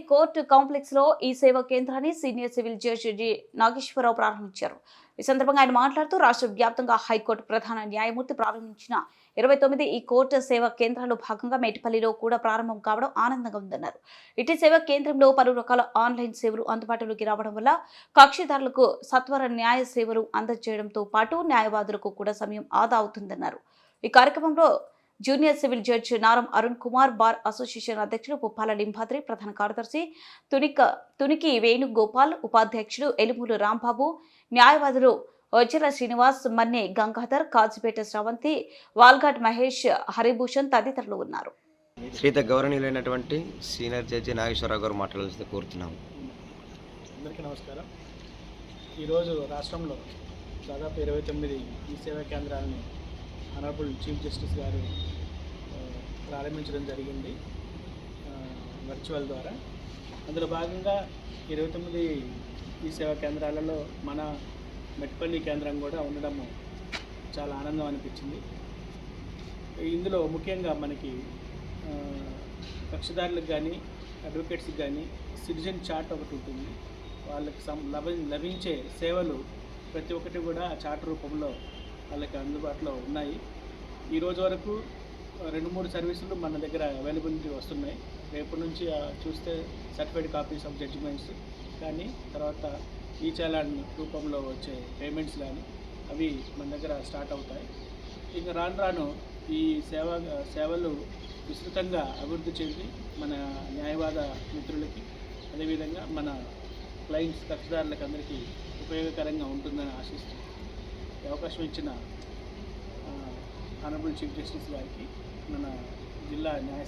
Court complex లో ఈ సేవా కేంద్రాన్ని senior civil judge G Nageswararao ప్రారంభించారు. ఈ సందర్భంగా ఆయన మాట్లాడుతూ రాష్ట్ర వ్యాప్తంగా హైకోర్టు ప్రధాన న్యాయమూర్తి ప్రారంభించిన 29 ఈ కోర్టు సేవా కేంద్రాల్లో భాగంగా మేటిపల్లిలో కూడా ప్రారంభం కావడం ఆనందంగా ఉందన్నారు. ఇటు సేవా కేంద్రంలో పలు రకాల ఆన్లైన్ సేవలు అందుబాటులోకి రావడం వల్ల కక్షిదారులకు సత్వర న్యాయ సేవలు అందజేయడంతో పాటు న్యాయవాదులకు కూడా సమయం ఆదా అవుతుందన్నారు. ఈ కార్యక్రమంలో junior civil judge Naram Arun Kumar, bar association అధ్యక్షులు పుప్పాల లింబాద్రి, ప్రధాన కార్యదర్శి తునికి వేణుగోపాల్, ఉపాధ్యక్షుడు ఎలుమూరు రాంబాబు, న్యాయవాదులు ఒజ్జల శ్రీనివాస్, మన్నే గంగాధర్, కాజీపేట శ్రవంతి, వాల్ఘాట్ మహేష్, హరిభూషణ్ తదితరులు ఉన్నారు. శ్రీత గౌరవనీయులైనటువంటి సీనియర్ జడ్జి నాగేశ్వరరావు గారు మాట్లాడాల్సింది కోరుతున్నాము. అందరికీ నమస్కారం. ఈరోజు రాష్ట్రంలో దాదాపు 29 ఈ సేవా కేంద్రాలని ఆనరబుల్ చీఫ్ జస్టిస్ గారు ప్రారంభించడం జరిగింది వర్చువల్ ద్వారా. అందులో భాగంగా 29 ఈ సేవా కేంద్రాలలో మన మెట్పల్లి కేంద్రం కూడా ఉండడము చాలా ఆనందం అనిపించింది. ఇందులో ముఖ్యంగా మనకి కక్షిదారులకు కానీ అడ్వకేట్స్కి కానీ సిటిజన్ చార్ట్ ఒకటి ఉంటుంది. వాళ్ళకి లభించే సేవలు ప్రతి ఒక్కటి కూడా ఆ చార్ట్ రూపంలో వాళ్ళకి అందుబాటులో ఉన్నాయి. ఈరోజు వరకు 2-3 సర్వీసులు మన దగ్గర అవైలబిలిటీ వస్తున్నాయి. రేపటి నుంచి చూస్తే సర్టిఫైడ్ కాపీస్ ఆఫ్ జడ్జిమెంట్స్ కానీ, తర్వాత ఈ చాలాన్ రూపంలో వచ్చే పేమెంట్స్ కానీ అవి మన దగ్గర స్టార్ట్ అవుతాయి. ఇంకా రాను ఈ సేవలు విస్తృతంగా అభివృద్ధి చెంది మన న్యాయవాద మిత్రులకి, అదేవిధంగా మన క్లయింట్స్ కక్షిదారులకు అందరికీ ఉపయోగకరంగా ఉంటుందని ఆశిస్తూ అవకాశం ఇచ్చిన ఆనరబుల్ చీఫ్ జస్టిస్ గారికి, మన జిల్లా న్యాయస్థానం